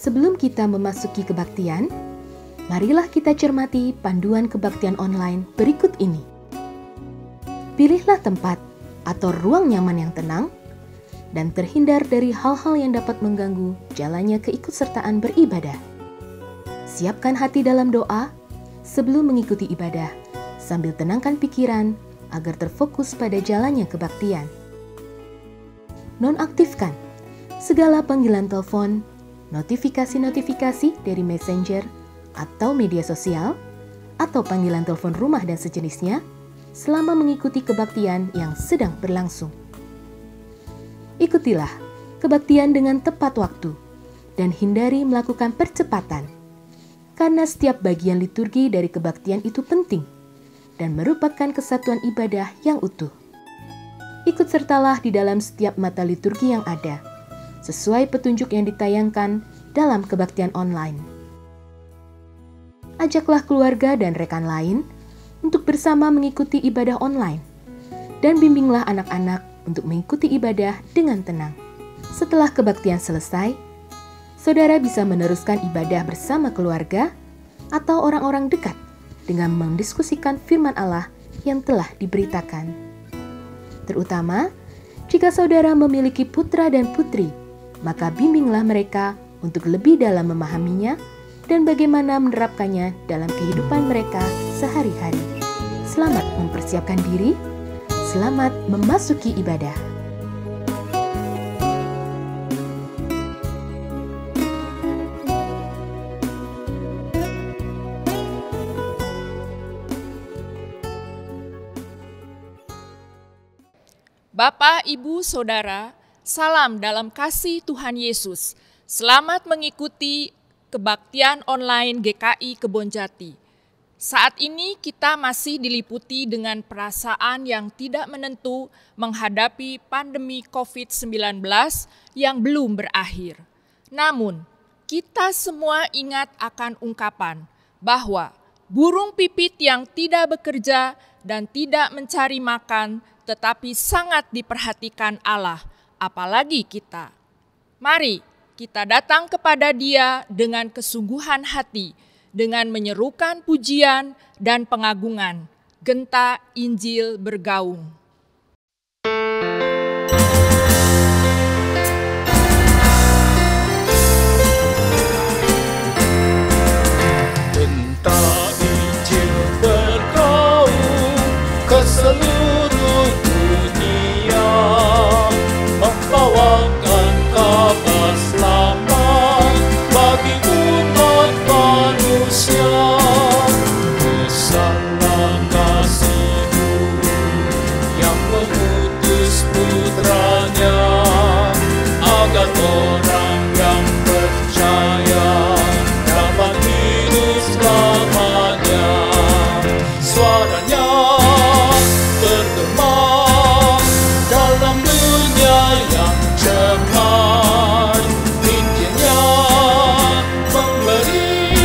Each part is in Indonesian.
Sebelum kita memasuki kebaktian, marilah kita cermati panduan kebaktian online berikut ini. Pilihlah tempat atau ruang nyaman yang tenang dan terhindar dari hal-hal yang dapat mengganggu jalannya keikutsertaan beribadah. Siapkan hati dalam doa sebelum mengikuti ibadah, sambil tenangkan pikiran agar terfokus pada jalannya kebaktian. Nonaktifkan segala panggilan telepon, notifikasi-notifikasi dari messenger atau media sosial, atau panggilan telepon rumah dan sejenisnya selama mengikuti kebaktian yang sedang berlangsung. Ikutilah kebaktian dengan tepat waktu dan hindari melakukan percepatan, karena setiap bagian liturgi dari kebaktian itu penting dan merupakan kesatuan ibadah yang utuh. Ikut sertalah di dalam setiap mata liturgi yang ada, sesuai petunjuk yang ditayangkan dalam kebaktian online. Ajaklah keluarga dan rekan lain untuk bersama mengikuti ibadah online, dan bimbinglah anak-anak untuk mengikuti ibadah dengan tenang. Setelah kebaktian selesai, saudara bisa meneruskan ibadah bersama keluarga atau orang-orang dekat dengan mendiskusikan firman Allah yang telah diberitakan. Terutama, jika saudara memiliki putra dan putri, maka bimbinglah mereka untuk lebih dalam memahaminya dan bagaimana menerapkannya dalam kehidupan mereka sehari-hari. Selamat mempersiapkan diri, selamat memasuki ibadah. Bapak, Ibu, Saudara, salam dalam kasih Tuhan Yesus. Selamat mengikuti kebaktian online GKI Kebonjati. Saat ini kita masih diliputi dengan perasaan yang tidak menentu menghadapi pandemi COVID-19 yang belum berakhir. Namun, kita semua ingat akan ungkapan bahwa burung pipit yang tidak bekerja dan tidak mencari makan tetapi sangat diperhatikan Allah, apalagi kita. Mari kita datang kepada Dia dengan kesungguhan hati, dengan menyerukan pujian dan pengagungan. Genta Injil bergaung. Genta Injil bergaung ke seluruh dunia, membawakan kabar selamat bagi umat manusia. Besarlah kasih-Mu yang mengutus putranya, agar orang yang percaya dapat hidup selamanya. Suaranya bergema dalam dunia yang cepat, Injilnya memberi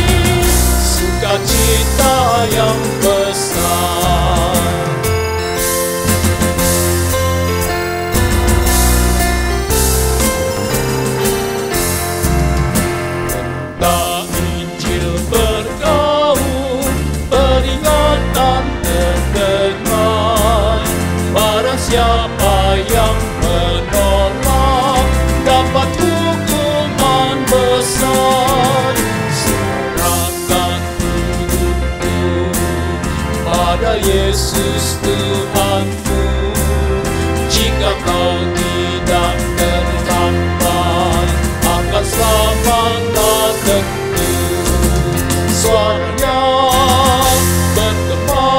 sukacita yang besar. Genta Injil bergaung, peringatan terdengar. Barang siapa yang menolak dapat hukuman besar. Serahkan hidupmu pada Yesus Tuhanmu, jika kau tidak terlambat akan selamatlah tentu. Suaranya bergema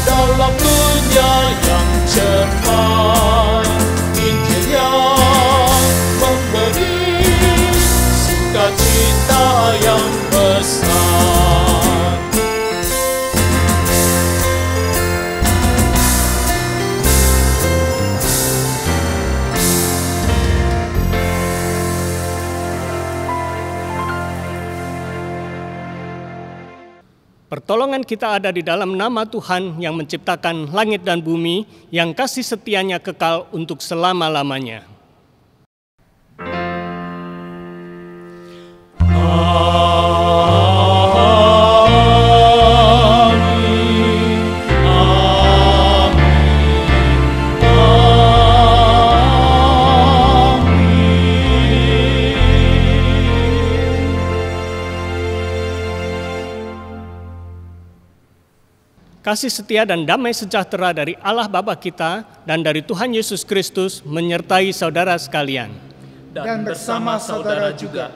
dalam dunia yang cepat, Injilnya memberi sukacita yang besar. Pertolongan kita ada di dalam nama Tuhan yang menciptakan langit dan bumi, yang kasih setianya kekal untuk selama-lamanya. kasih setia dan damai sejahtera dari Allah Bapa kita dan dari Tuhan Yesus Kristus menyertai saudara sekalian. Dan bersama saudara juga.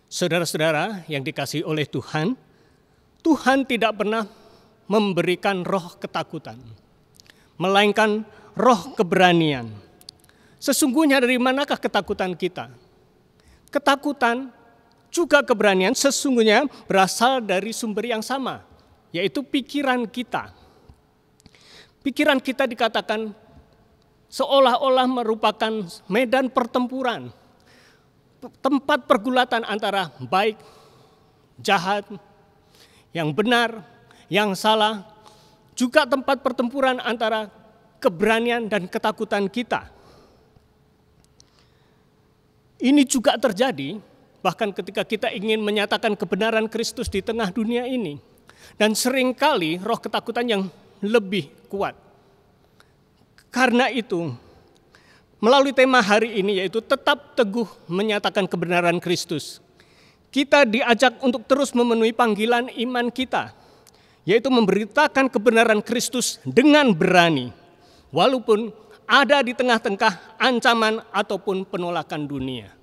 Saudara-saudara yang dikasihi oleh Tuhan, Tuhan tidak pernah memberikan roh ketakutan, melainkan roh keberanian. Sesungguhnya dari manakah ketakutan kita? Ketakutan juga keberanian sesungguhnya berasal dari sumber yang sama, yaitu pikiran kita. Pikiran kita dikatakan seolah-olah merupakan medan pertempuran, tempat pergulatan antara baik, jahat, yang benar, yang salah, juga tempat pertempuran antara keberanian dan ketakutan kita. Ini juga terjadi bahkan ketika kita ingin menyatakan kebenaran Kristus di tengah dunia ini. Dan seringkali roh ketakutan yang lebih kuat. Karena itu, melalui tema hari ini yaitu tetap teguh menyatakan kebenaran Kristus, kita diajak untuk terus memenuhi panggilan iman kita, yaitu memberitakan kebenaran Kristus dengan berani, walaupun ada di tengah-tengah ancaman ataupun penolakan dunia.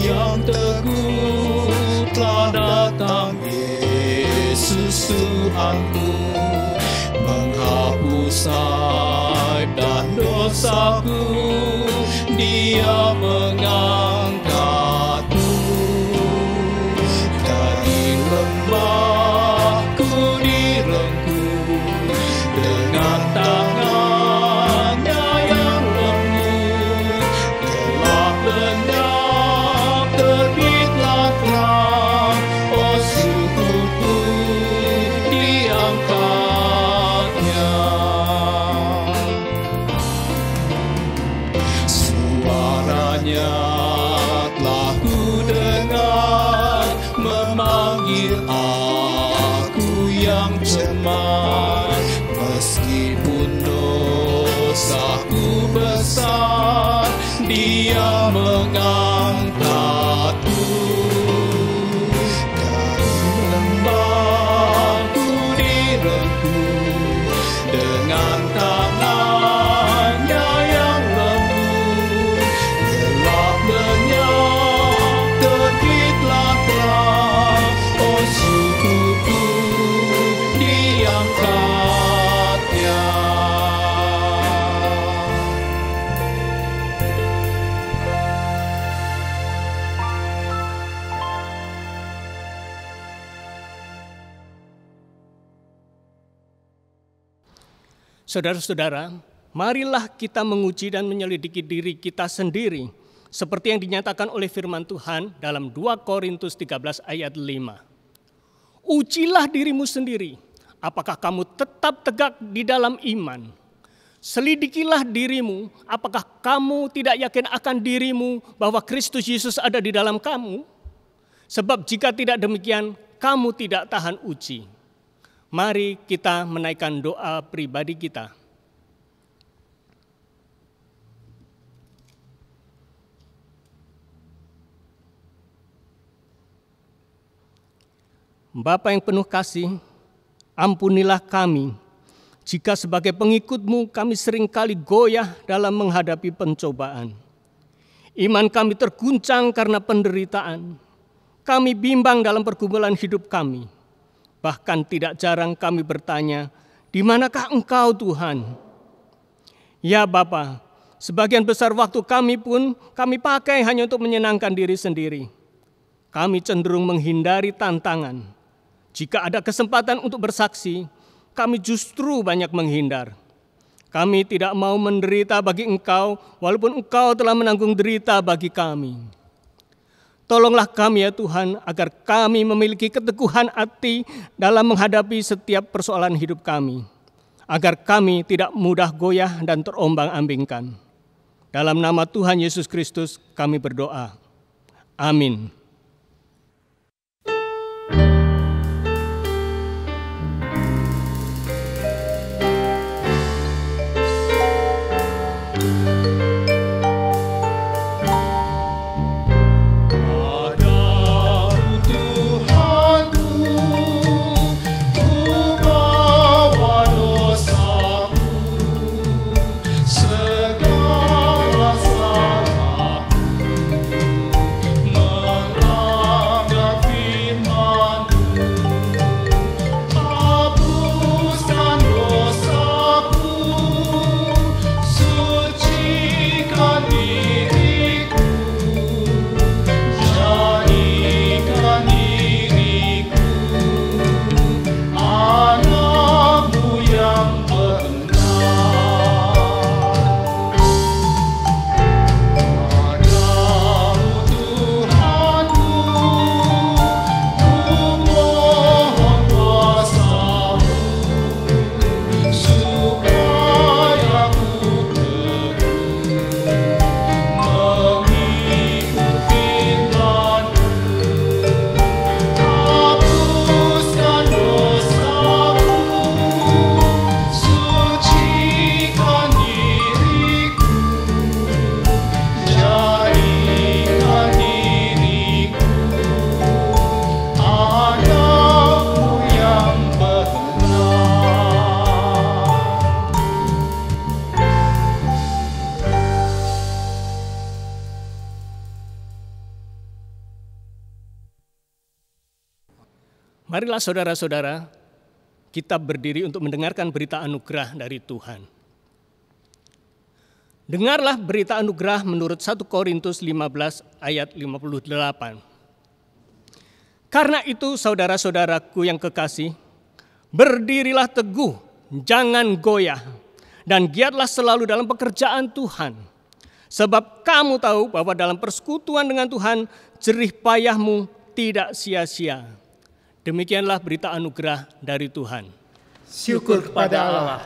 Yang teguh telah datang Yesus Tuhanku, menghapus aib dan dosaku, Dia mengangkatku dari lembahku direngkuh dengan tangannya yang lembut, gelap lenyap. Terbitlah terang, oh syukurku diangkatnya. Suaranya telah ku dengar, memanggil aku yang cemas. Meskipun dosaku besar, Dia mengangkatku dari lembahku direngkuh dengan tangannya yang lembut, gelap lenyap terbitlah terang, oh syukurku diangkatnya. Saudara-saudara, marilah kita menguji dan menyelidiki diri kita sendiri, seperti yang dinyatakan oleh firman Tuhan dalam 2 Korintus 13 ayat 5. Ujilah dirimu sendiri, apakah kamu tetap tegak di dalam iman. Selidikilah dirimu, apakah kamu tidak yakin akan dirimu bahwa Kristus Yesus ada di dalam kamu? Sebab jika tidak demikian, kamu tidak tahan uji. Mari kita menaikkan doa pribadi kita. Bapa yang penuh kasih, ampunilah kami jika sebagai pengikut-Mu kami seringkali goyah dalam menghadapi pencobaan. Iman kami terguncang karena penderitaan. Kami bimbang dalam pergumulan hidup kami. Bahkan tidak jarang kami bertanya, di manakah Engkau Tuhan? Ya Bapa, sebagian besar waktu kami pun kami pakai hanya untuk menyenangkan diri sendiri. Kami cenderung menghindari tantangan. Jika ada kesempatan untuk bersaksi, kami justru banyak menghindar. Kami tidak mau menderita bagi Engkau, walaupun Engkau telah menanggung derita bagi kami. Tolonglah kami ya Tuhan, agar kami memiliki keteguhan hati dalam menghadapi setiap persoalan hidup kami. Agar kami tidak mudah goyah dan terombang-ambingkan. Dalam nama Tuhan Yesus Kristus kami berdoa. Amin. Marilah saudara-saudara, kita berdiri untuk mendengarkan berita anugerah dari Tuhan. Dengarlah berita anugerah menurut 1 Korintus 15 ayat 58. Karena itu saudara-saudaraku yang kekasih, berdirilah teguh, jangan goyah, dan giatlah selalu dalam pekerjaan Tuhan. Sebab kamu tahu bahwa dalam persekutuan dengan Tuhan, jerih payahmu tidak sia-sia. Demikianlah berita anugerah dari Tuhan. Syukur kepada Allah.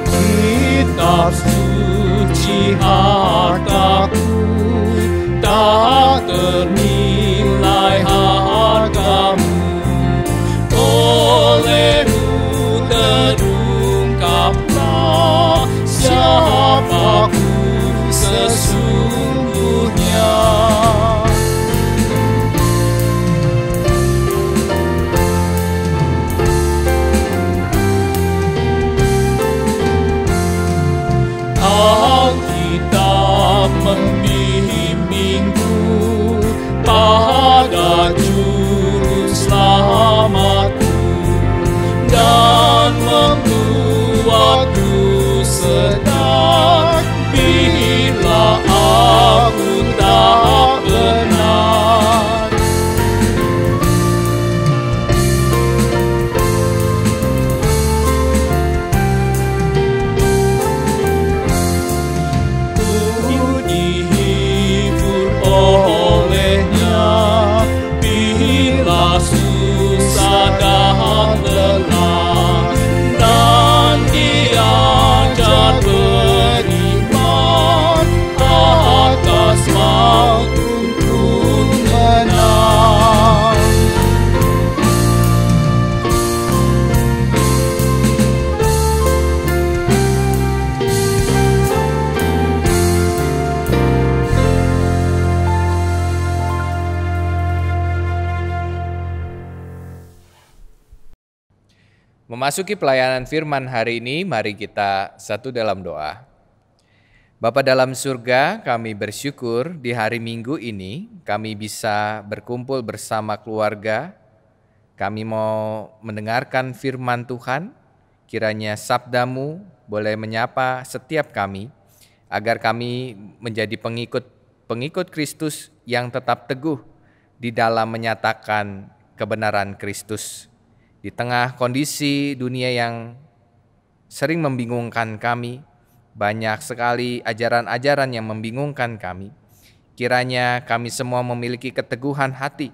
Kitab suci hartaku, tak ternilai hargamu. Olehmu terungkaplah siapaku sesungguhnya. Alkitab membimbingku pada juru selamatku dan membuatku sedar bila aku tak benar. Ku dihibur olehnya bila susah dan lelah, dan diajar beriman atas maut pun menang. Memasuki pelayanan firman hari ini, mari kita satu dalam doa. Bapa dalam surga, kami bersyukur di hari Minggu ini kami bisa berkumpul bersama keluarga. Kami mau mendengarkan firman Tuhan, kiranya sabdamu boleh menyapa setiap kami, agar kami menjadi pengikut Kristus yang tetap teguh di dalam menyatakan kebenaran Kristus. Di tengah kondisi dunia yang sering membingungkan kami, banyak sekali ajaran-ajaran yang membingungkan kami. Kiranya kami semua memiliki keteguhan hati,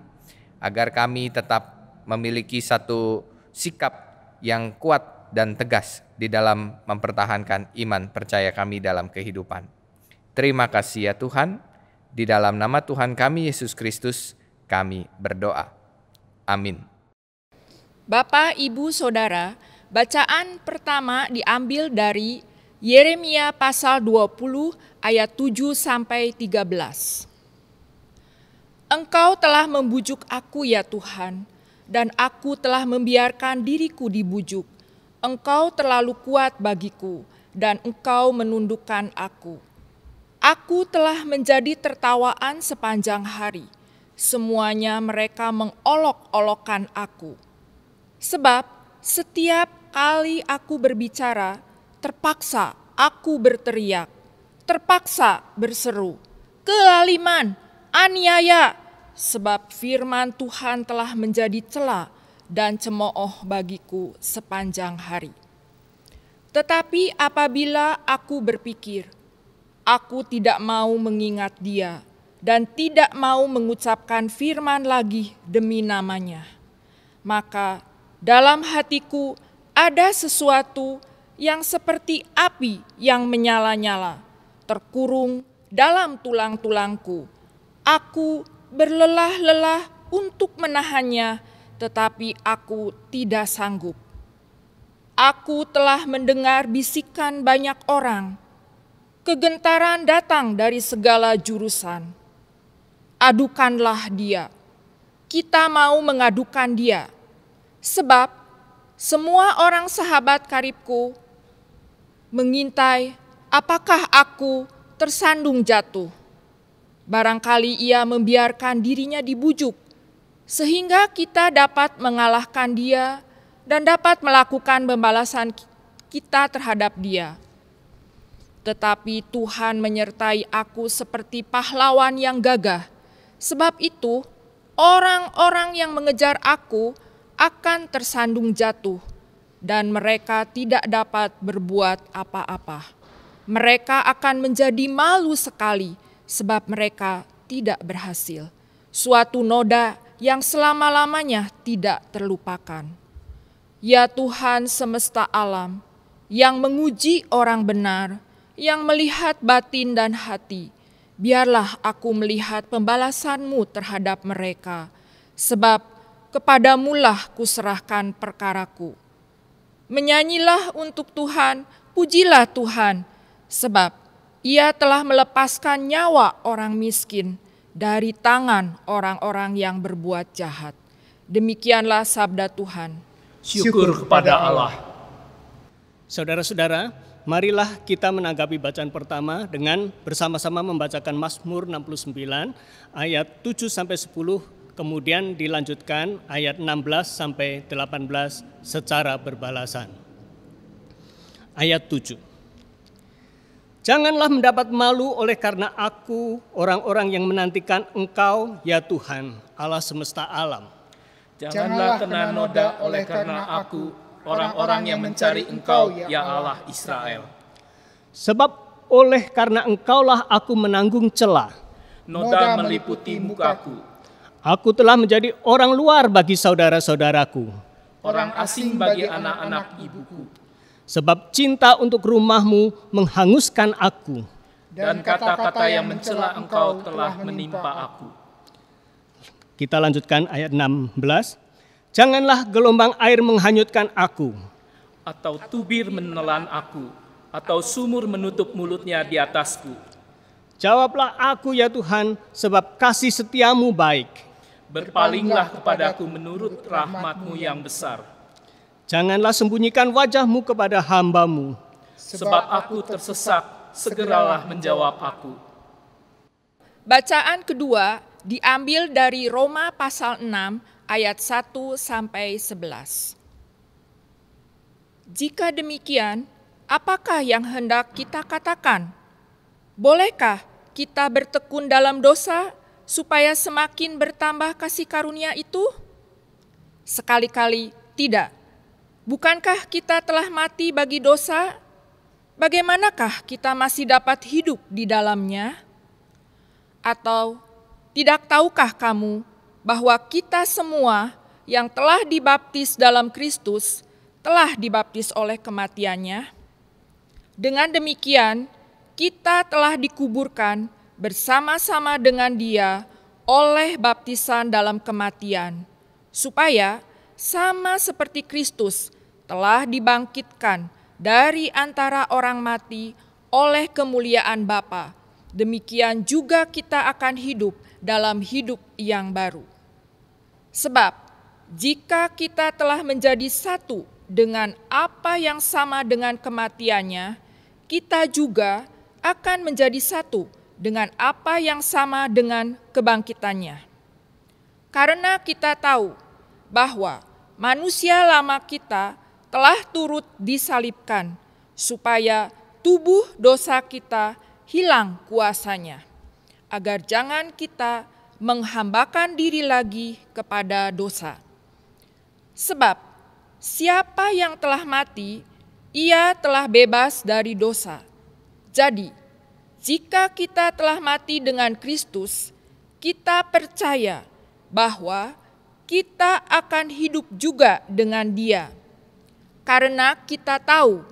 agar kami tetap memiliki satu sikap yang kuat dan tegas di dalam mempertahankan iman percaya kami dalam kehidupan. Terima kasih ya Tuhan, di dalam nama Tuhan kami Yesus Kristus kami berdoa. Amin. Bapak, Ibu, Saudara, bacaan pertama diambil dari Yeremia pasal 20 ayat 7-13. Engkau telah membujuk aku ya Tuhan, dan aku telah membiarkan diriku dibujuk. Engkau terlalu kuat bagiku, dan engkau menundukkan aku. Aku telah menjadi tertawaan sepanjang hari. Semuanya mereka mengolok-olokkan aku. Sebab setiap kali aku berbicara, terpaksa aku berteriak, terpaksa berseru, kelaliman, aniaya, sebab firman Tuhan telah menjadi cela dan cemooh bagiku sepanjang hari. Tetapi apabila aku berpikir, aku tidak mau mengingat dia dan tidak mau mengucapkan firman lagi demi namanya, maka dalam hatiku ada sesuatu yang seperti api yang menyala-nyala, terkurung dalam tulang-tulangku. Aku berlelah-lelah untuk menahannya, tetapi aku tidak sanggup. Aku telah mendengar bisikan banyak orang. Kegentaran datang dari segala jurusan. Adukanlah dia. Kita mau mengadukan dia. Sebab Semua orang sahabat karibku mengintai apakah aku tersandung jatuh. Barangkali ia membiarkan dirinya dibujuk, sehingga kita dapat mengalahkan dia dan dapat melakukan pembalasan kita terhadap dia. Tetapi Tuhan menyertai aku seperti pahlawan yang gagah. Sebab itu, orang-orang yang mengejar aku akan tersandung jatuh, dan mereka tidak dapat berbuat apa-apa. Mereka akan menjadi malu sekali, sebab mereka tidak berhasil. Suatu noda yang selama-lamanya tidak terlupakan. Ya Tuhan semesta alam, yang menguji orang benar, yang melihat batin dan hati, biarlah aku melihat pembalasan-Mu terhadap mereka, sebab kepadamulah kuserahkan perkaraku. Menyanyilah untuk Tuhan, pujilah Tuhan, sebab Ia telah melepaskan nyawa orang miskin dari tangan orang-orang yang berbuat jahat. Demikianlah sabda Tuhan. Syukur kepada Allah. Saudara-saudara, marilah kita menanggapi bacaan pertama dengan bersama-sama membacakan Mazmur 69 ayat 7-10, kemudian dilanjutkan ayat 16-18 secara berbalasan. Ayat 7. Janganlah mendapat malu oleh karena aku, orang-orang yang menantikan Engkau, ya Tuhan, Allah semesta alam. Janganlah kena noda oleh karena aku, orang-orang yang mencari Engkau, ya Allah Israel. Sebab oleh karena Engkaulah aku menanggung celah. Noda meliputi mukaku. Aku telah menjadi orang luar bagi saudara-saudaraku. Orang asing bagi anak-anak ibuku. Sebab cinta untuk rumah-Mu menghanguskan aku. Dan kata-kata yang mencela Engkau telah menimpa aku. Kita lanjutkan ayat 16. Janganlah gelombang air menghanyutkan aku. Atau tubir menelan aku. Atau sumur menutup mulutnya di atasku. Jawablah aku ya Tuhan, sebab kasih setiamu baik. Berpalinglah kepadaku menurut rahmat-Mu yang besar. Janganlah sembunyikan wajah-Mu kepada hamba-Mu. Sebab aku tersesat, segeralah menjawab aku. Bacaan kedua diambil dari Roma pasal 6 ayat 1-11. Jika demikian, apakah yang hendak kita katakan? Bolehkah kita bertekun dalam dosa supaya semakin bertambah kasih karunia itu? Sekali-kali tidak. Bukankah kita telah mati bagi dosa? Bagaimanakah kita masih dapat hidup di dalamnya? Atau tidak tahukah kamu bahwa kita semua yang telah dibaptis dalam Kristus telah dibaptis oleh kematiannya? Dengan demikian, kita telah dikuburkan bersama-sama dengan Dia oleh baptisan dalam kematian, supaya sama seperti Kristus telah dibangkitkan dari antara orang mati oleh kemuliaan Bapa, demikian juga kita akan hidup dalam hidup yang baru. Sebab jika kita telah menjadi satu dengan apa yang sama dengan kematiannya, kita juga akan menjadi satu dengan apa yang sama dengan kebangkitannya. Karena kita tahu bahwa manusia lama kita telah turut disalibkan, supaya tubuh dosa kita hilang kuasanya, agar jangan kita menghambakan diri lagi kepada dosa. Sebab siapa yang telah mati, ia telah bebas dari dosa. Jadi, jika kita telah mati dengan Kristus, kita percaya bahwa kita akan hidup juga dengan Dia. Karena kita tahu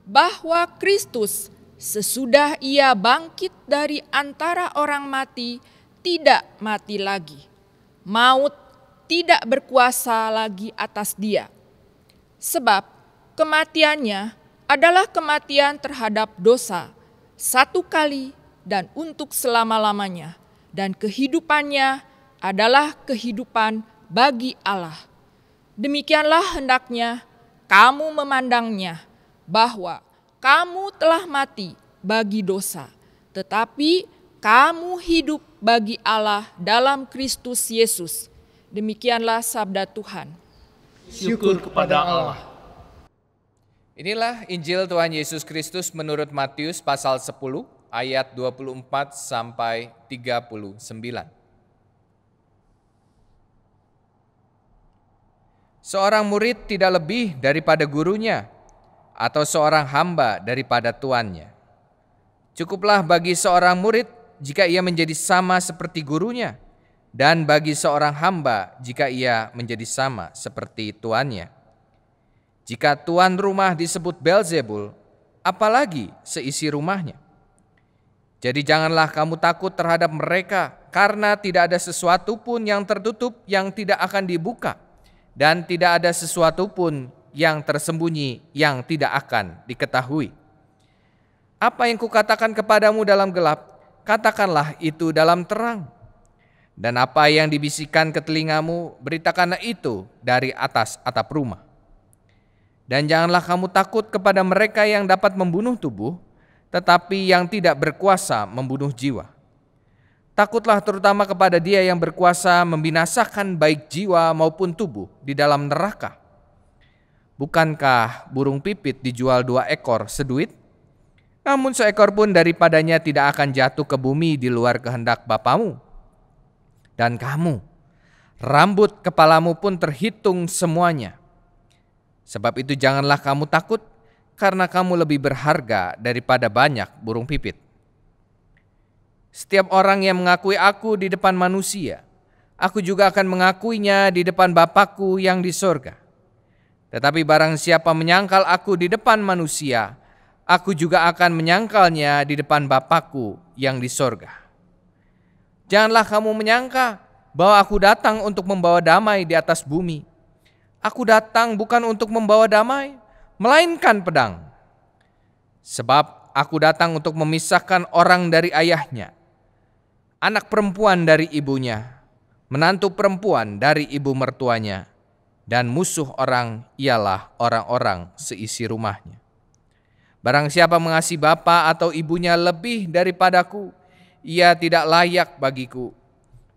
bahwa Kristus sesudah Ia bangkit dari antara orang mati tidak mati lagi. Maut tidak berkuasa lagi atas Dia. Sebab kematiannya adalah kematian terhadap dosa, satu kali dan untuk selama-lamanya. Dan kehidupannya adalah kehidupan bagi Allah. Demikianlah hendaknya kamu memandangnya bahwa kamu telah mati bagi dosa, tetapi kamu hidup bagi Allah dalam Kristus Yesus. Demikianlah sabda Tuhan. Syukur kepada Allah. Inilah Injil Tuhan Yesus Kristus menurut Matius pasal 10 ayat 24 sampai 39. Seorang murid tidak lebih daripada gurunya, atau seorang hamba daripada tuannya. Cukuplah bagi seorang murid jika ia menjadi sama seperti gurunya, dan bagi seorang hamba jika ia menjadi sama seperti tuannya. Jika tuan rumah disebut Beelzebul, apalagi seisi rumahnya. Jadi janganlah kamu takut terhadap mereka, karena tidak ada sesuatu pun yang tertutup yang tidak akan dibuka, dan tidak ada sesuatu pun yang tersembunyi yang tidak akan diketahui. Apa yang kukatakan kepadamu dalam gelap, katakanlah itu dalam terang. Dan apa yang dibisikkan ke telingamu, beritakanlah itu dari atas atap rumah. Dan janganlah kamu takut kepada mereka yang dapat membunuh tubuh, tetapi yang tidak berkuasa membunuh jiwa. Takutlah terutama kepada Dia yang berkuasa membinasakan baik jiwa maupun tubuh di dalam neraka. Bukankah burung pipit dijual 2 ekor seduit? Namun seekor pun daripadanya tidak akan jatuh ke bumi di luar kehendak Bapamu. Dan kamu, rambut kepalamu pun terhitung semuanya. Sebab itu janganlah kamu takut, karena kamu lebih berharga daripada banyak burung pipit. Setiap orang yang mengakui aku di depan manusia, aku juga akan mengakuinya di depan Bapa-Ku yang di sorga. Tetapi barang siapa menyangkal aku di depan manusia, aku juga akan menyangkalnya di depan Bapa-Ku yang di sorga. Janganlah kamu menyangka bahwa aku datang untuk membawa damai di atas bumi. Aku datang bukan untuk membawa damai, melainkan pedang. Sebab aku datang untuk memisahkan orang dari ayahnya, anak perempuan dari ibunya, menantu perempuan dari ibu mertuanya, dan musuh orang ialah orang-orang seisi rumahnya. Barang siapa mengasihi bapa atau ibunya lebih daripadaku, ia tidak layak bagiku.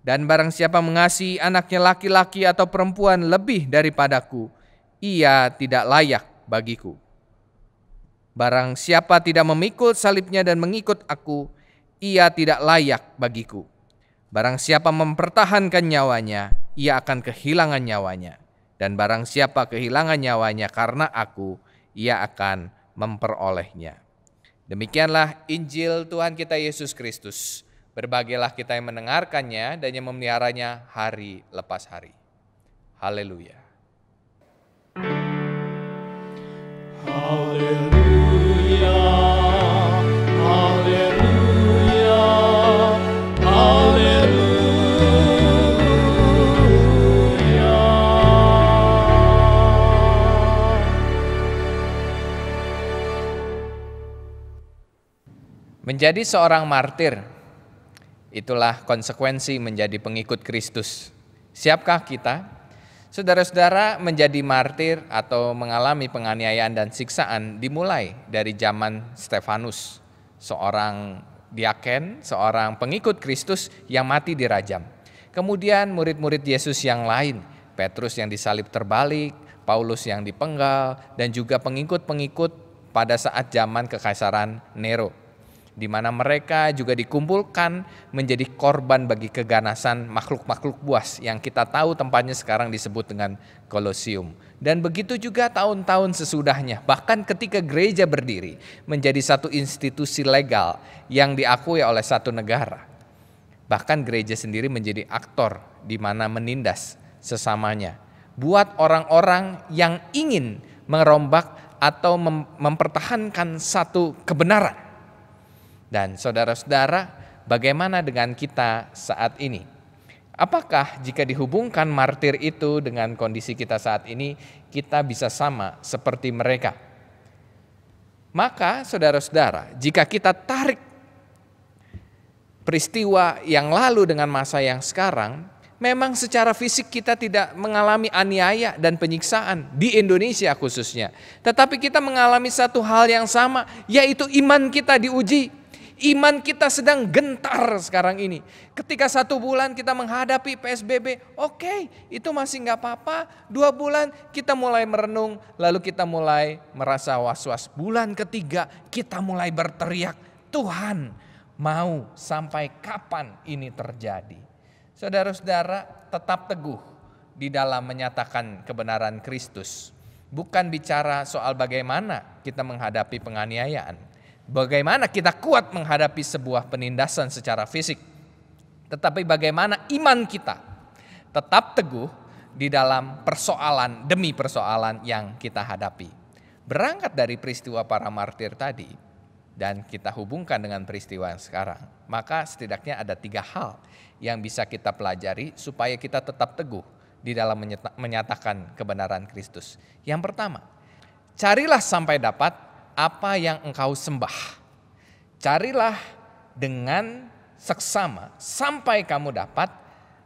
Dan barang siapa mengasihi anaknya laki-laki atau perempuan lebih daripadaku, ia tidak layak bagiku. Barang siapa tidak memikul salibnya dan mengikut aku, ia tidak layak bagiku. Barang siapa mempertahankan nyawanya, ia akan kehilangan nyawanya. Dan barang siapa kehilangan nyawanya karena aku, ia akan memperolehnya. Demikianlah Injil Tuhan kita Yesus Kristus. Berbahagialah kita yang mendengarkannya dan yang memeliharanya hari lepas hari. Haleluya. Haleluya, haleluya, haleluya. Menjadi seorang martir, itulah konsekuensi menjadi pengikut Kristus. Siapkah kita? Saudara-saudara, menjadi martir atau mengalami penganiayaan dan siksaan dimulai dari zaman Stefanus, seorang diaken, seorang pengikut Kristus yang mati dirajam. Kemudian murid-murid Yesus yang lain, Petrus yang disalib terbalik, Paulus yang dipenggal, dan juga pengikut-pengikut pada saat zaman kekaisaran Nero, di mana mereka juga dikumpulkan menjadi korban bagi keganasan makhluk-makhluk buas yang kita tahu tempatnya sekarang disebut dengan Kolosium. Dan begitu juga tahun-tahun sesudahnya, bahkan ketika gereja berdiri menjadi satu institusi legal yang diakui oleh satu negara. Bahkan gereja sendiri menjadi aktor di mana menindas sesamanya. Buat orang-orang yang ingin merombak atau mempertahankan satu kebenaran. Dan saudara-saudara, bagaimana dengan kita saat ini? Apakah jika dihubungkan martir itu dengan kondisi kita saat ini, kita bisa sama seperti mereka? Maka saudara-saudara, jika kita tarik peristiwa yang lalu dengan masa yang sekarang, memang secara fisik kita tidak mengalami aniaya dan penyiksaan di Indonesia khususnya. Tetapi kita mengalami satu hal yang sama, yaitu iman kita diuji. Iman kita sedang gentar sekarang ini. Ketika 1 bulan kita menghadapi PSBB, oke, itu masih gak apa-apa. 2 bulan kita mulai merenung, lalu kita mulai merasa was-was. Bulan ketiga kita mulai berteriak, Tuhan mau sampai kapan ini terjadi? Saudara-saudara, tetap teguh di dalam menyatakan kebenaran Kristus. Bukan bicara soal bagaimana kita menghadapi penganiayaan. Bagaimana kita kuat menghadapi sebuah penindasan secara fisik. Tetapi bagaimana iman kita tetap teguh di dalam persoalan demi persoalan yang kita hadapi. Berangkat dari peristiwa para martir tadi dan kita hubungkan dengan peristiwa yang sekarang, maka setidaknya ada 3 hal yang bisa kita pelajari supaya kita tetap teguh di dalam menyatakan kebenaran Kristus. Yang pertama, carilah sampai dapat apa yang engkau sembah. Carilah dengan seksama sampai kamu dapat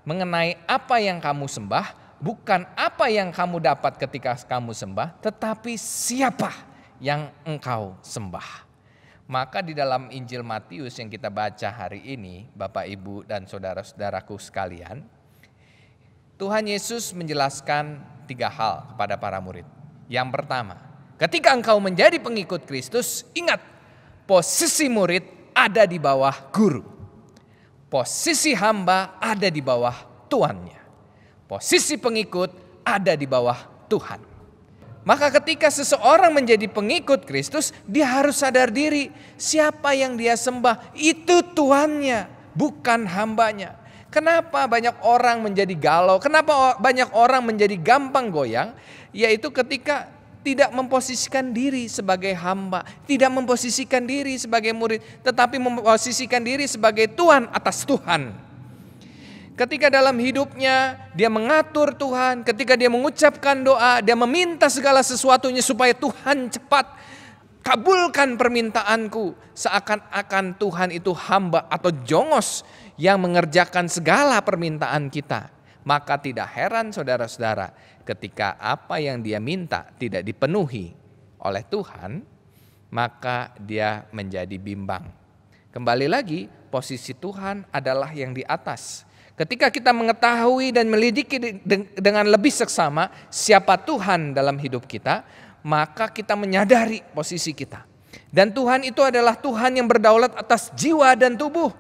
mengenai apa yang kamu sembah, bukan apa yang kamu dapat ketika kamu sembah, tetapi siapa yang engkau sembah. Maka di dalam Injil Matius yang kita baca hari ini, Bapak, Ibu, dan saudara-saudaraku sekalian, Tuhan Yesus menjelaskan 3 hal kepada para murid. Yang pertama, ketika engkau menjadi pengikut Kristus, ingat, posisi murid ada di bawah guru. Posisi hamba ada di bawah tuannya. Posisi pengikut ada di bawah Tuhan. Maka ketika seseorang menjadi pengikut Kristus, dia harus sadar diri, siapa yang dia sembah itu tuannya, bukan hambanya. Kenapa banyak orang menjadi galau? Kenapa banyak orang menjadi gampang goyang? Yaitu ketika tidak memposisikan diri sebagai hamba, tidak memposisikan diri sebagai murid, tetapi memposisikan diri sebagai tuan atas Tuhan. Ketika dalam hidupnya dia mengatur Tuhan, ketika dia mengucapkan doa, dia meminta segala sesuatunya supaya Tuhan cepat kabulkan permintaanku. Seakan-akan Tuhan itu hamba atau jongos yang mengerjakan segala permintaan kita. Maka tidak heran saudara-saudara, ketika apa yang dia minta tidak dipenuhi oleh Tuhan, maka dia menjadi bimbang. Kembali lagi, posisi Tuhan adalah yang di atas. Ketika kita mengetahui dan melidiki dengan lebih seksama siapa Tuhan dalam hidup kita, maka kita menyadari posisi kita. Dan Tuhan itu adalah Tuhan yang berdaulat atas jiwa dan tubuh.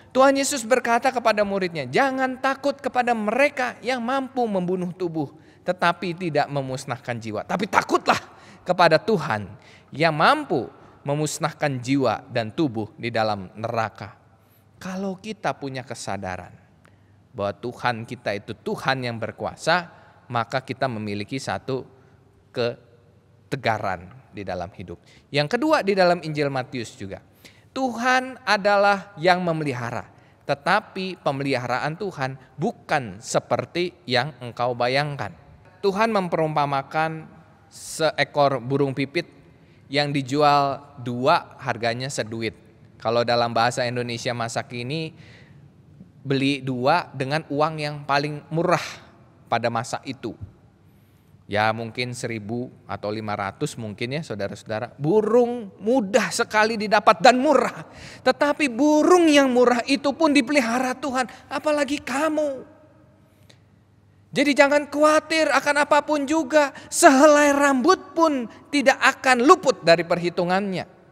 Tuhan Yesus berkata kepada muridnya, jangan takut kepada mereka yang mampu membunuh tubuh, tetapi tidak memusnahkan jiwa. Tapi takutlah kepada Tuhan yang mampu memusnahkan jiwa dan tubuh di dalam neraka. Kalau kita punya kesadaran bahwa Tuhan kita itu Tuhan yang berkuasa, maka kita memiliki satu ketegaran di dalam hidup. Yang kedua di dalam Injil Matius juga, Tuhan adalah yang memelihara, tetapi pemeliharaan Tuhan bukan seperti yang engkau bayangkan. Tuhan memperumpamakan seekor burung pipit yang dijual 2 harganya seduit. Kalau dalam bahasa Indonesia masa kini, beli 2 dengan uang yang paling murah pada masa itu. Ya mungkin 1.000 atau 500 mungkin ya saudara-saudara. Burung mudah sekali didapat dan murah. Tetapi burung yang murah itu pun dipelihara Tuhan, apalagi kamu. Jadi jangan khawatir akan apapun juga. Sehelai rambut pun tidak akan luput dari perhitungannya.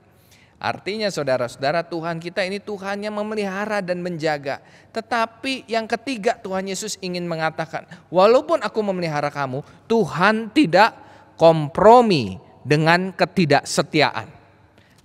Artinya saudara-saudara, Tuhan kita ini Tuhan yang memelihara dan menjaga. Tetapi yang ketiga Tuhan Yesus ingin mengatakan, walaupun aku memelihara kamu, Tuhan tidak kompromi dengan ketidaksetiaan.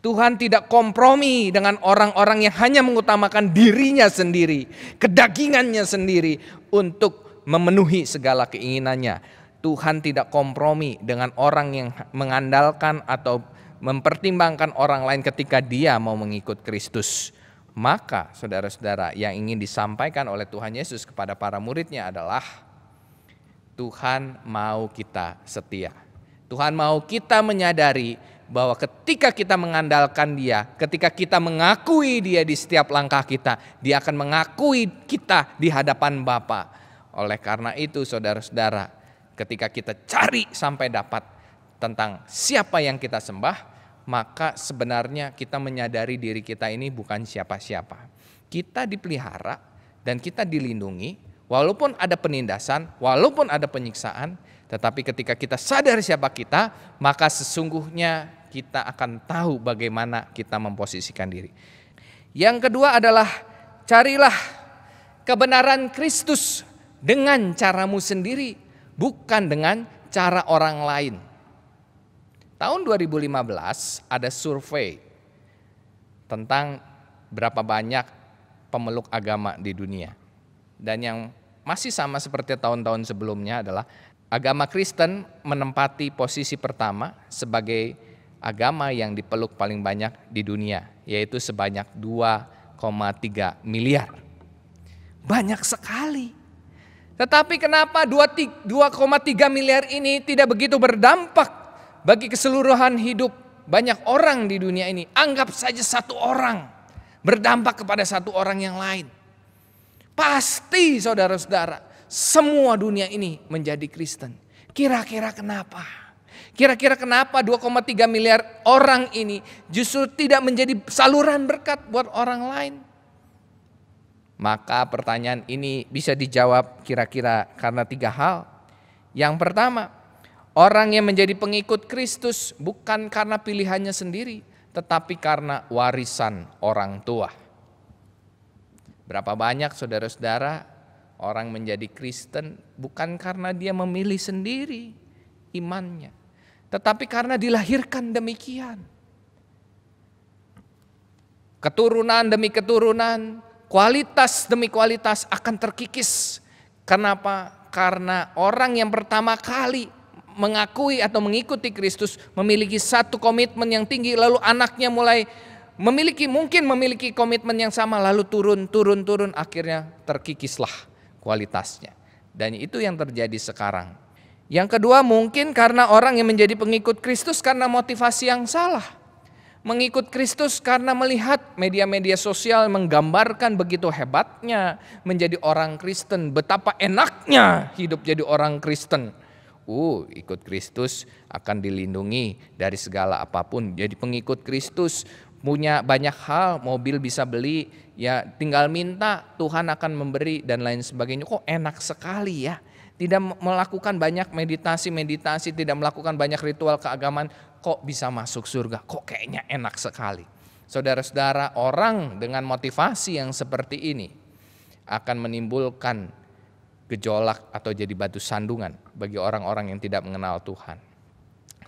Tuhan tidak kompromi dengan orang-orang yang hanya mengutamakan dirinya sendiri, kedagingannya sendiri untuk memenuhi segala keinginannya. Tuhan tidak kompromi dengan orang yang mengandalkan atau mempertimbangkan orang lain ketika dia mau mengikut Kristus. Maka saudara-saudara, yang ingin disampaikan oleh Tuhan Yesus kepada para muridnya adalah Tuhan mau kita setia. Tuhan mau kita menyadari bahwa ketika kita mengandalkan Dia, ketika kita mengakui Dia di setiap langkah kita, Dia akan mengakui kita di hadapan Bapa. Oleh karena itu saudara-saudara, ketika kita cari sampai dapat tentang siapa yang kita sembah, maka sebenarnya kita menyadari diri kita ini bukan siapa-siapa. Kita dipelihara dan kita dilindungi, walaupun ada penindasan, walaupun ada penyiksaan, tetapi ketika kita sadar siapa kita, maka sesungguhnya kita akan tahu bagaimana kita memposisikan diri. Yang kedua adalah carilah kebenaran Kristus dengan caramu sendiri, bukan dengan cara orang lain. Tahun 2015 ada survei tentang berapa banyak pemeluk agama di dunia. Dan yang masih sama seperti tahun-tahun sebelumnya adalah agama Kristen menempati posisi pertama sebagai agama yang dipeluk paling banyak di dunia, yaitu sebanyak 2,3 miliar. Banyak sekali. Tetapi kenapa 2,3 miliar ini tidak begitu berdampak bagi keseluruhan hidup banyak orang di dunia ini? Anggap saja satu orang berdampak kepada satu orang yang lain. Pasti saudara-saudara, semua dunia ini menjadi Kristen. Kira-kira kenapa? Kira-kira kenapa 2,3 miliar orang ini justru tidak menjadi saluran berkat buat orang lain? Maka pertanyaan ini bisa dijawab kira-kira karena 3 hal. Yang pertama, orang yang menjadi pengikut Kristus bukan karena pilihannya sendiri, tetapi karena warisan orang tua. Berapa banyak saudara-saudara orang menjadi Kristen bukan karena dia memilih sendiri imannya, tetapi karena dilahirkan demikian. Keturunan demi keturunan, kualitas demi kualitas akan terkikis. Kenapa? Karena orang yang pertama kali mengakui atau mengikuti Kristus memiliki satu komitmen yang tinggi, lalu anaknya mulai mungkin memiliki komitmen yang sama, lalu turun, akhirnya terkikislah kualitasnya. Dan itu yang terjadi sekarang. Yang kedua, mungkin karena orang yang menjadi pengikut Kristus karena motivasi yang salah. Mengikut Kristus karena melihat media-media sosial menggambarkan begitu hebatnya menjadi orang Kristen, betapa enaknya hidup jadi orang Kristen. Ikut Kristus akan dilindungi dari segala apapun. Jadi pengikut Kristus punya banyak hal, mobil bisa beli, ya tinggal minta, Tuhan akan memberi dan lain sebagainya. Kok enak sekali ya. Tidak melakukan banyak meditasi, tidak melakukan banyak ritual keagamaan, kok bisa masuk surga, kok kayaknya enak sekali. Saudara-saudara, orang dengan motivasi yang seperti ini akan menimbulkan gejolak atau jadi batu sandungan bagi orang-orang yang tidak mengenal Tuhan.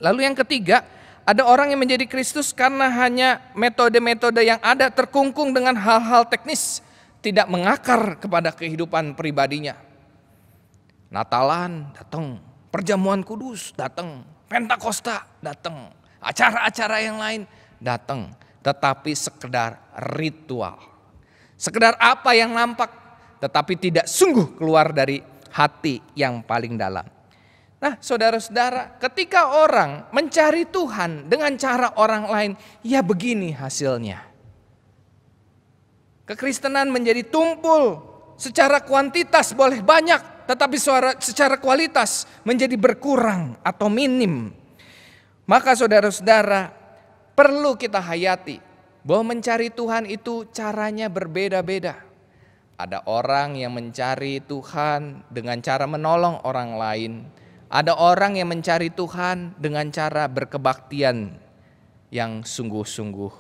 Lalu yang ketiga, ada orang yang menjadi Kristus karena hanya metode-metode yang ada terkungkung dengan hal-hal teknis, tidak mengakar kepada kehidupan pribadinya. Natalan datang, perjamuan kudus datang, Pentakosta datang, acara-acara yang lain datang, tetapi sekedar ritual. Sekedar apa yang nampak, tetapi tidak sungguh keluar dari hati yang paling dalam. Nah, saudara-saudara, ketika orang mencari Tuhan dengan cara orang lain, ya begini hasilnya. Kekristenan menjadi tumpul, secara kuantitas boleh banyak, tetapi secara kualitas menjadi berkurang atau minim. Maka saudara-saudara, perlu kita hayati bahwa mencari Tuhan itu caranya berbeda-beda. Ada orang yang mencari Tuhan dengan cara menolong orang lain. Ada orang yang mencari Tuhan dengan cara berkebaktian yang sungguh-sungguh.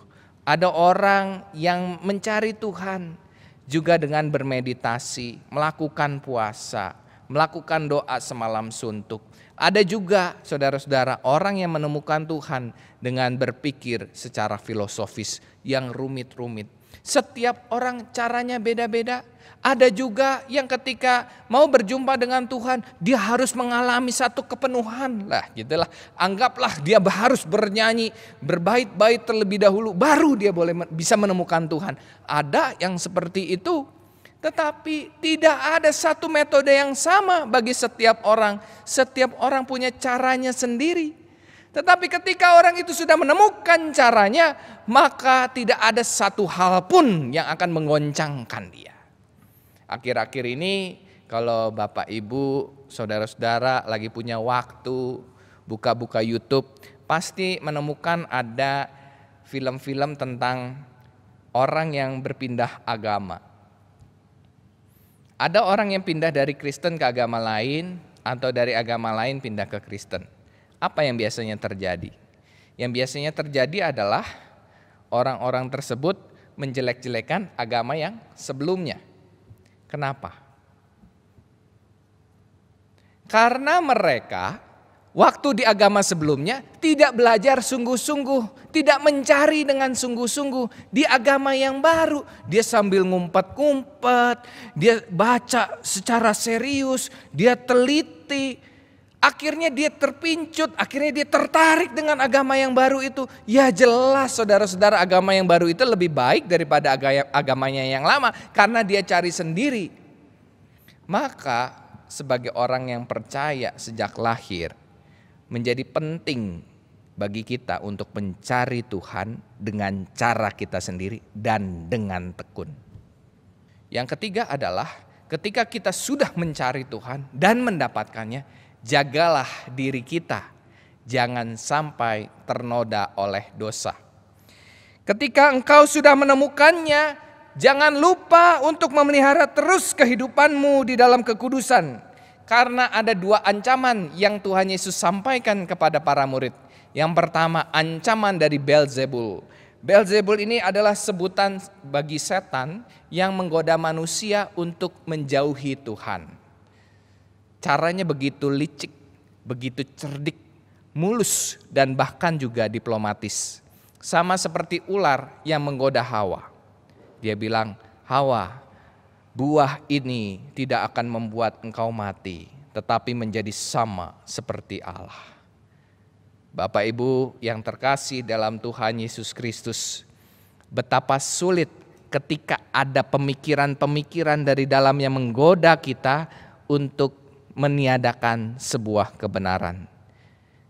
Ada orang yang mencari Tuhan juga dengan bermeditasi, melakukan puasa, melakukan doa semalam suntuk. Ada juga saudara-saudara orang yang menemukan Tuhan dengan berpikir secara filosofis yang rumit-rumit. Setiap orang caranya beda-beda. Ada juga yang ketika mau berjumpa dengan Tuhan, dia harus mengalami satu kepenuhan lah, gitulah. Anggaplah dia harus bernyanyi, berbait-bait terlebih dahulu, baru dia bisa menemukan Tuhan. Ada yang seperti itu, tetapi tidak ada satu metode yang sama bagi setiap orang. Setiap orang punya caranya sendiri. Tetapi ketika orang itu sudah menemukan caranya, maka tidak ada satu hal pun yang akan menggoncangkan dia. Akhir-akhir ini kalau Bapak Ibu, saudara-saudara lagi punya waktu buka-buka YouTube, pasti menemukan ada film-film tentang orang yang berpindah agama. Ada orang yang pindah dari Kristen ke agama lain atau dari agama lain pindah ke Kristen. Apa yang biasanya terjadi? Yang biasanya terjadi adalah orang-orang tersebut menjelek-jelekan agama yang sebelumnya. Kenapa? Karena mereka waktu di agama sebelumnya tidak belajar sungguh-sungguh, tidak mencari dengan sungguh-sungguh di agama yang baru. Dia sambil ngumpet-ngumpet, dia baca secara serius, dia teliti. Akhirnya dia terpincut, akhirnya dia tertarik dengan agama yang baru itu. Ya jelas saudara-saudara, agama yang baru itu lebih baik daripada agamanya yang lama karena dia cari sendiri. Maka sebagai orang yang percaya sejak lahir, menjadi penting bagi kita untuk mencari Tuhan dengan cara kita sendiri dan dengan tekun. Yang ketiga adalah ketika kita sudah mencari Tuhan dan mendapatkannya, jagalah diri kita, jangan sampai ternoda oleh dosa. Ketika engkau sudah menemukannya, jangan lupa untuk memelihara terus kehidupanmu di dalam kekudusan. Karena ada dua ancaman yang Tuhan Yesus sampaikan kepada para murid. Yang pertama, ancaman dari Beelzebul. Beelzebul ini adalah sebutan bagi setan yang menggoda manusia untuk menjauhi Tuhan. Caranya begitu licik, begitu cerdik, mulus, dan bahkan juga diplomatis. Sama seperti ular yang menggoda Hawa. Dia bilang, Hawa, buah ini tidak akan membuat engkau mati, tetapi menjadi sama seperti Allah. Bapak Ibu yang terkasih dalam Tuhan Yesus Kristus, betapa sulit ketika ada pemikiran-pemikiran dari dalam yang menggoda kita untuk meniadakan sebuah kebenaran.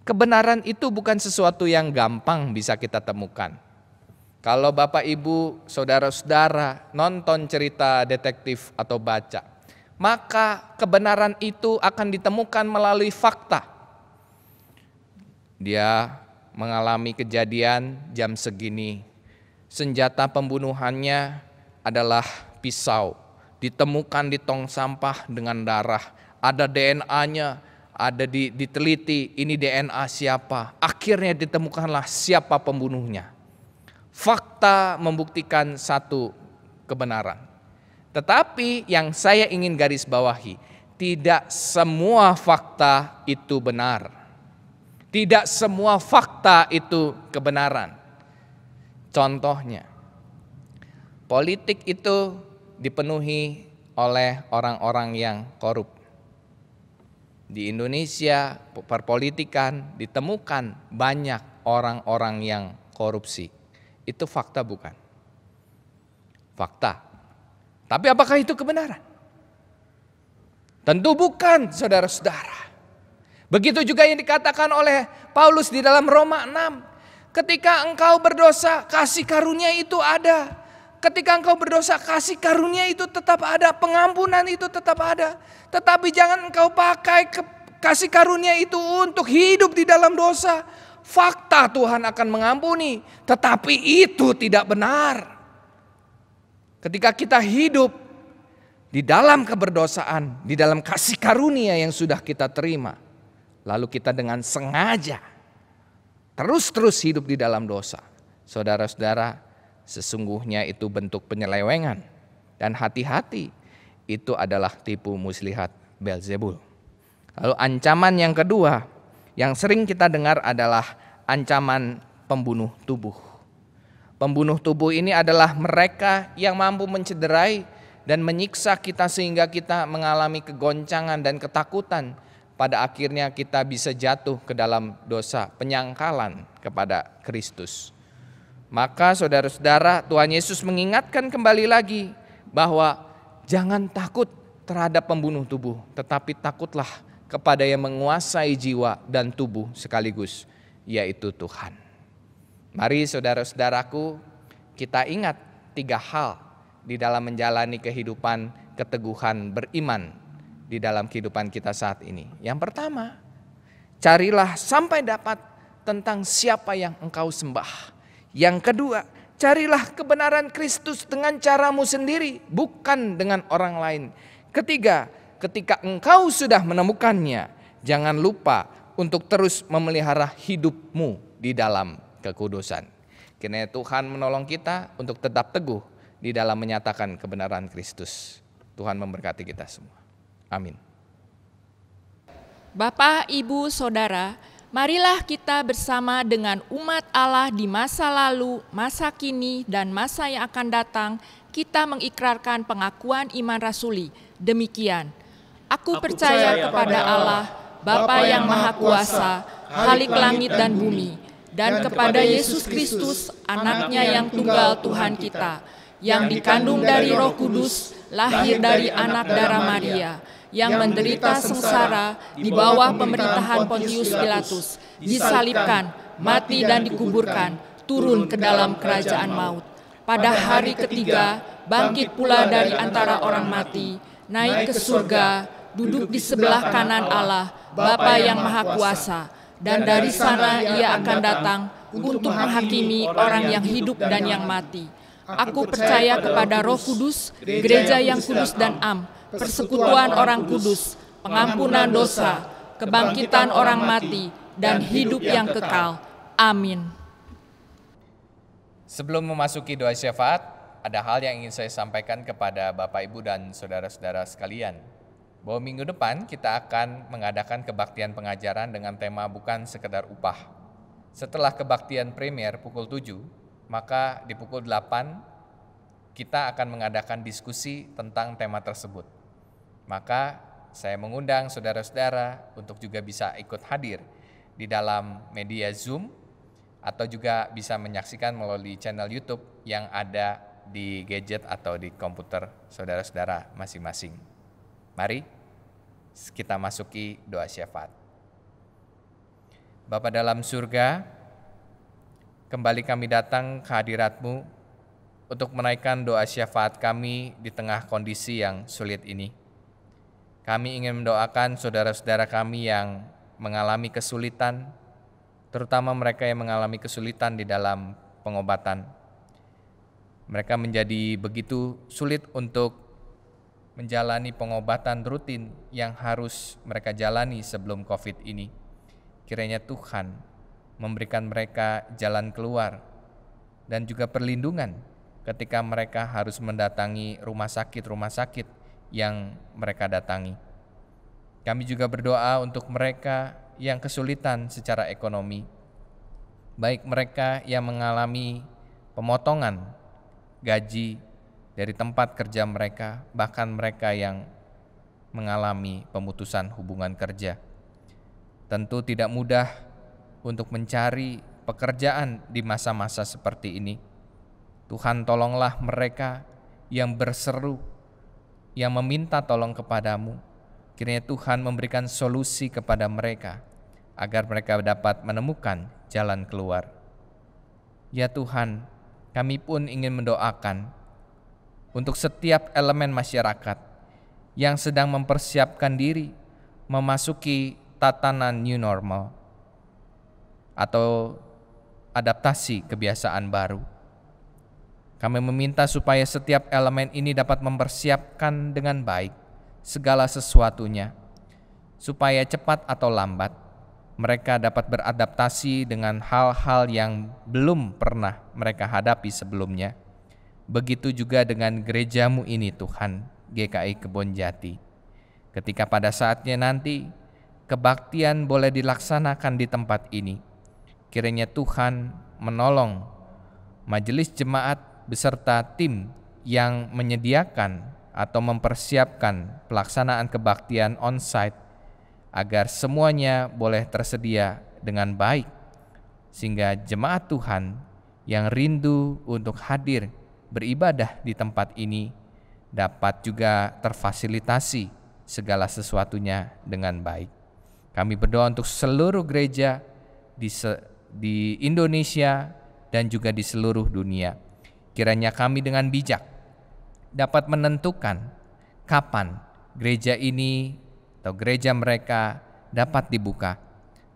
Kebenaran itu bukan sesuatu yang gampang bisa kita temukan. Kalau Bapak Ibu, saudara-saudara nonton cerita detektif atau baca, maka kebenaran itu akan ditemukan melalui fakta. Dia mengalami kejadian jam segini, senjata pembunuhannya adalah pisau, ditemukan di tong sampah dengan darah, ada DNA-nya, ada diteliti ini DNA siapa, akhirnya ditemukanlah siapa pembunuhnya. Fakta membuktikan satu kebenaran. Tetapi yang saya ingin garis bawahi, tidak semua fakta itu benar. Tidak semua fakta itu kebenaran. Contohnya, politik itu dipenuhi oleh orang-orang yang korup. Di Indonesia, perpolitikan ditemukan banyak orang-orang yang korupsi. Itu fakta bukan? Fakta. Tapi apakah itu kebenaran? Tentu bukan, saudara-saudara. Begitu juga yang dikatakan oleh Paulus di dalam Roma 6. Ketika engkau berdosa, kasih karunia itu ada. Ketika engkau berdosa, kasih karunia itu tetap ada. Pengampunan itu tetap ada. Tetapi jangan engkau pakai kasih karunia itu untuk hidup di dalam dosa. Fakta Tuhan akan mengampuni, tetapi itu tidak benar. Ketika kita hidup di dalam keberdosaan, di dalam kasih karunia yang sudah kita terima, lalu kita dengan sengaja terus-terus hidup di dalam dosa, saudara-saudara, sesungguhnya itu bentuk penyelewengan. Dan hati-hati, itu adalah tipu muslihat Beelzebul. Lalu ancaman yang kedua yang sering kita dengar adalah ancaman pembunuh tubuh. Pembunuh tubuh ini adalah mereka yang mampu mencederai dan menyiksa kita sehingga kita mengalami kegoncangan dan ketakutan. Pada akhirnya kita bisa jatuh ke dalam dosa penyangkalan kepada Kristus. Maka saudara-saudara, Tuhan Yesus mengingatkan kembali lagi bahwa jangan takut terhadap pembunuh tubuh, tetapi takutlah kepada yang menguasai jiwa dan tubuh sekaligus, yaitu Tuhan. Mari saudara-saudaraku, kita ingat 3 hal di dalam menjalani kehidupan keteguhan beriman di dalam kehidupan kita saat ini. Yang pertama, carilah sampai dapat tentang siapa yang engkau sembah. Yang kedua, carilah kebenaran Kristus dengan caramu sendiri, bukan dengan orang lain. Ketiga, ketika engkau sudah menemukannya, jangan lupa untuk terus memelihara hidupmu di dalam kekudusan. Kiranya Tuhan menolong kita untuk tetap teguh di dalam menyatakan kebenaran Kristus. Tuhan memberkati kita semua. Amin. Bapak, Ibu, Saudara, marilah kita bersama dengan umat Allah di masa lalu, masa kini, dan masa yang akan datang, kita mengikrarkan pengakuan iman rasuli. Demikian, Aku percaya kepada Allah, Bapa yang Maha Kuasa, Khalik langit dan bumi, dan kepada Yesus Kristus, anaknya yang tunggal Tuhan kita, yang dikandung dari Roh Kudus, lahir dari anak darah Maria, yang menderita sengsara di bawah pemerintahan Pontius Pilatus, disalibkan, mati dan dikuburkan, turun ke dalam kerajaan maut. Pada hari ketiga, bangkit pula dari antara orang mati, naik ke surga, duduk di sebelah kanan Allah, Bapa yang Maha Kuasa, dan dari sana Ia akan datang untuk menghakimi orang yang hidup dan yang mati. Aku percaya kepada Roh Kudus, gereja yang kudus dan am, persekutuan orang kudus, pengampunan dosa, kebangkitan orang mati, dan hidup yang kekal. Amin. Sebelum memasuki doa syafaat, ada hal yang ingin saya sampaikan kepada Bapak, Ibu, dan saudara-saudara sekalian. Bahwa minggu depan kita akan mengadakan kebaktian pengajaran dengan tema bukan sekedar upah. Setelah kebaktian premier pukul 7, maka di pukul 8 kita akan mengadakan diskusi tentang tema tersebut. Maka saya mengundang saudara-saudara untuk juga bisa ikut hadir di dalam media Zoom atau juga bisa menyaksikan melalui channel YouTube yang ada di gadget atau di komputer saudara-saudara masing-masing. Mari kita masuki doa syafaat. Bapa dalam surga, kembali kami datang ke hadirat-Mu untuk menaikkan doa syafaat kami di tengah kondisi yang sulit ini. Kami ingin mendoakan saudara-saudara kami yang mengalami kesulitan, terutama mereka yang mengalami kesulitan di dalam pengobatan. Mereka menjadi begitu sulit untuk menjalani pengobatan rutin yang harus mereka jalani sebelum COVID ini. Kiranya Tuhan memberikan mereka jalan keluar dan juga perlindungan ketika mereka harus mendatangi rumah sakit yang mereka datangi. Kami juga berdoa untuk mereka yang kesulitan secara ekonomi, baik mereka yang mengalami pemotongan gaji dari tempat kerja mereka, bahkan mereka yang mengalami pemutusan hubungan kerja. Tentu tidak mudah untuk mencari pekerjaan di masa-masa seperti ini. Tuhan, tolonglah mereka yang berseru, yang meminta tolong kepadamu. Kiranya Tuhan memberikan solusi kepada mereka, agar mereka dapat menemukan jalan keluar. Ya Tuhan, kami pun ingin mendoakan untuk setiap elemen masyarakat yang sedang mempersiapkan diri memasuki tatanan new normal atau adaptasi kebiasaan baru. Kami meminta supaya setiap elemen ini dapat mempersiapkan dengan baik segala sesuatunya, supaya cepat atau lambat mereka dapat beradaptasi dengan hal-hal yang belum pernah mereka hadapi sebelumnya. Begitu juga dengan gerejamu ini Tuhan, GKI Kebonjati. Ketika pada saatnya nanti kebaktian boleh dilaksanakan di tempat ini, kiranya Tuhan menolong majelis jemaat beserta tim yang menyediakan atau mempersiapkan pelaksanaan kebaktian on-site agar semuanya boleh tersedia dengan baik, sehingga jemaat Tuhan yang rindu untuk hadir beribadah di tempat ini dapat juga terfasilitasi segala sesuatunya dengan baik. Kami berdoa untuk seluruh gereja di Indonesia dan juga di seluruh dunia. Kiranya kami dengan bijak dapat menentukan kapan gereja ini atau gereja mereka dapat dibuka,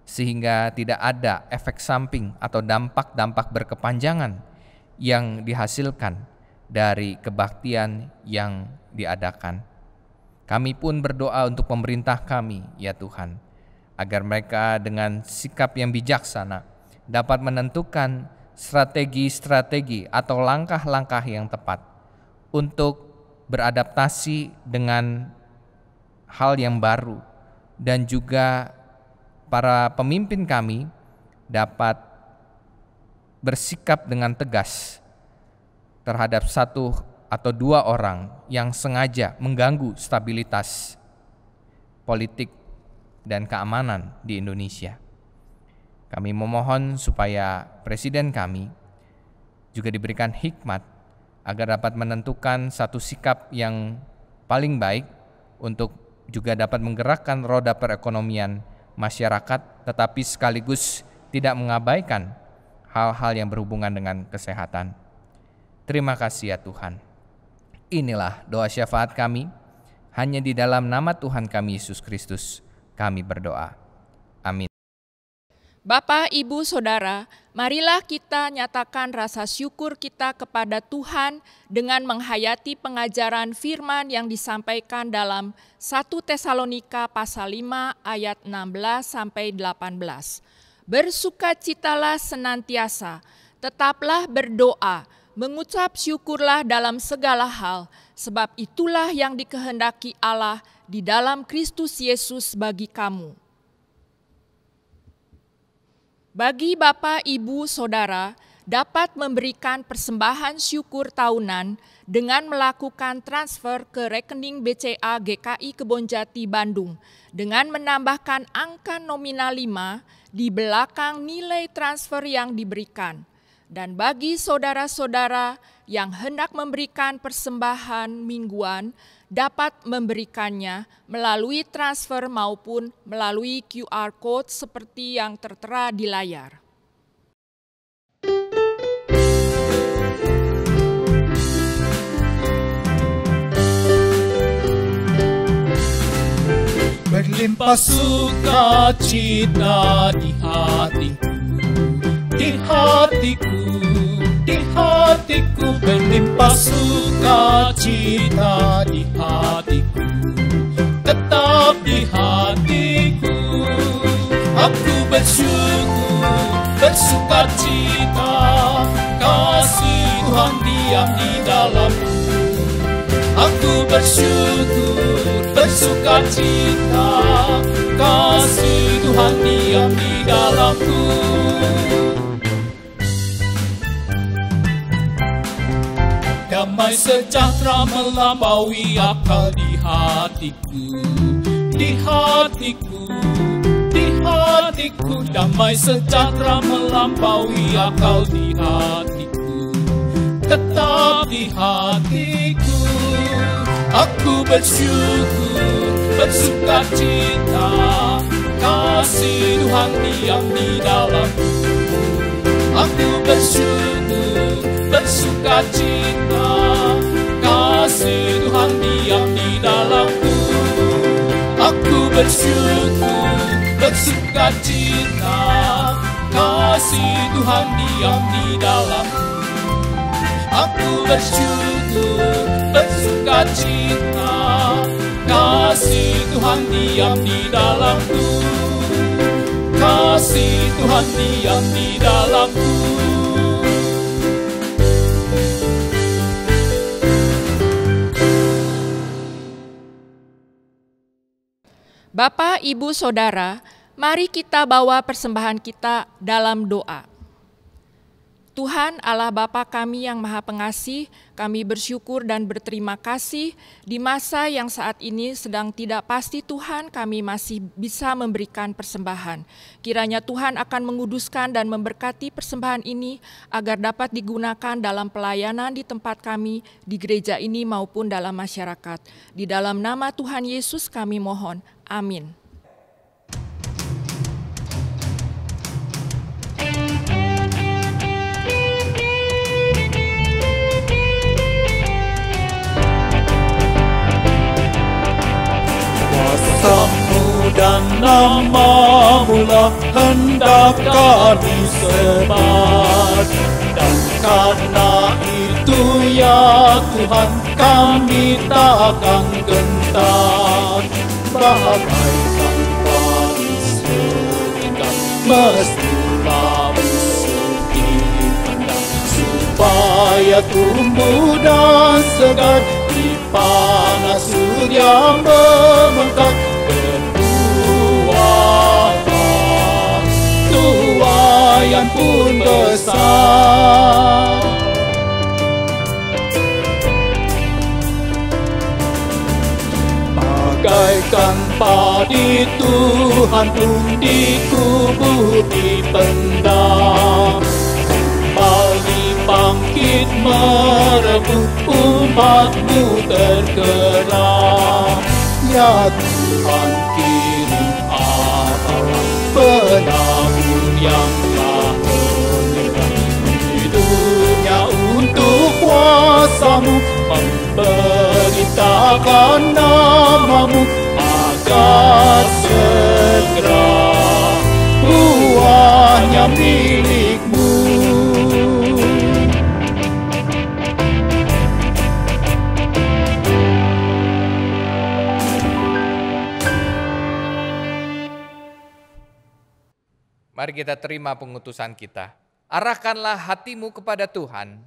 sehingga tidak ada efek samping atau dampak-dampak berkepanjangan yang dihasilkan dari kebaktian yang diadakan. Kami pun berdoa untuk pemerintah kami, ya Tuhan, agar mereka dengan sikap yang bijaksana dapat menentukan strategi-strategi atau langkah-langkah yang tepat untuk beradaptasi dengan hal yang baru, dan juga para pemimpin kami dapat bersikap dengan tegas terhadap satu atau dua orang yang sengaja mengganggu stabilitas politik dan keamanan di Indonesia. Kami memohon supaya presiden kami juga diberikan hikmat agar dapat menentukan satu sikap yang paling baik untuk juga dapat menggerakkan roda perekonomian masyarakat, tetapi sekaligus tidak mengabaikan hal-hal yang berhubungan dengan kesehatan. Terima kasih ya Tuhan. Inilah doa syafaat kami, hanya di dalam nama Tuhan kami Yesus Kristus kami berdoa. Amin. Bapak, Ibu, Saudara, marilah kita nyatakan rasa syukur kita kepada Tuhan dengan menghayati pengajaran firman yang disampaikan dalam 1 Tesalonika pasal 5 ayat 16-18. Bersukacitalah senantiasa, tetaplah berdoa, mengucap syukurlah dalam segala hal, sebab itulah yang dikehendaki Allah di dalam Kristus Yesus bagi kamu. Bagi Bapak, Ibu, Saudara, dapat memberikan persembahan syukur tahunan dengan melakukan transfer ke rekening BCA GKI Kebonjati Bandung dengan menambahkan angka nominal 5 di belakang nilai transfer yang diberikan. Dan bagi saudara-saudara yang hendak memberikan persembahan mingguan dapat memberikannya melalui transfer maupun melalui QR Code seperti yang tertera di layar. Berlimpah sukacita di hatiku, di hatiku, di hatiku, berlimpah sukacita di hatiku, tetap di hatiku. Aku bersyukur, bersukacita, kasih Tuhan diam di dalamku. Aku bersyukur, bersukacita, kasih Tuhan diam di dalamku. Damai sejahtera melampaui akal di hatiku, di hatiku, di hatiku. Damai sejahtera melampaui akal di hatiku, tetap di hatiku. Aku bersyukur, bersukacita, kasih Tuhan diam di dalamku. Aku bersyukur, bersukacita, kasih Tuhan diam di dalamku. Aku bersyukur, bersukacita, kasih Tuhan diam di dalamku. Aku bersyukur, bersukacita, kasih Tuhan diam di dalamku. Kasih Tuhan diam di dalamku. Bapak, Ibu, Saudara, mari kita bawa persembahan kita dalam doa. Tuhan Allah Bapa kami yang Maha Pengasih, kami bersyukur dan berterima kasih di masa yang saat ini sedang tidak pasti Tuhan, kami masih bisa memberikan persembahan. Kiranya Tuhan akan menguduskan dan memberkati persembahan ini agar dapat digunakan dalam pelayanan di tempat kami, di gereja ini maupun dalam masyarakat. Di dalam nama Tuhan Yesus kami mohon. Amin. Nama-Mu lah hendak kami sebat. Dan karena itu ya Tuhan, kami takkan gentar. Bagaikan padi seringkan, mestilah usul dipandang, supaya tumbuh dan segar di panas surya membengkak. Berbuahlah, tuaian pun besar. Bagaikan padi Tuhan pun dikubur dipendam, kembali bangkit merebut umat-Mu tergerak. Ya Tuhan, kirim Allah penabur yang tak menyerah, hidupnya untuk kuasa-Mu, memberitakan nama-Mu agar segera buahnya milik-Mu. Mari kita terima pengutusan kita. Arahkanlah hatimu kepada Tuhan.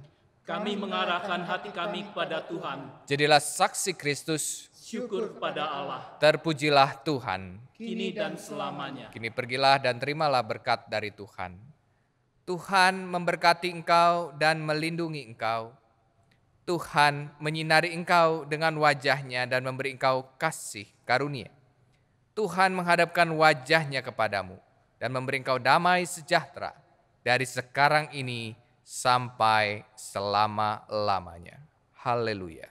Kami mengarahkan hati kami kepada Tuhan. Jadilah saksi Kristus. Syukur kepada Allah, Terpujilah Tuhan. kini dan selamanya. Kini pergilah dan terimalah berkat dari Tuhan. Tuhan memberkati engkau dan melindungi engkau. Tuhan menyinari engkau dengan wajah-Nya dan memberi engkau kasih karunia. Tuhan menghadapkan wajah-Nya kepadamu dan memberi engkau damai sejahtera dari sekarang ini sampai selama-lamanya. Haleluya.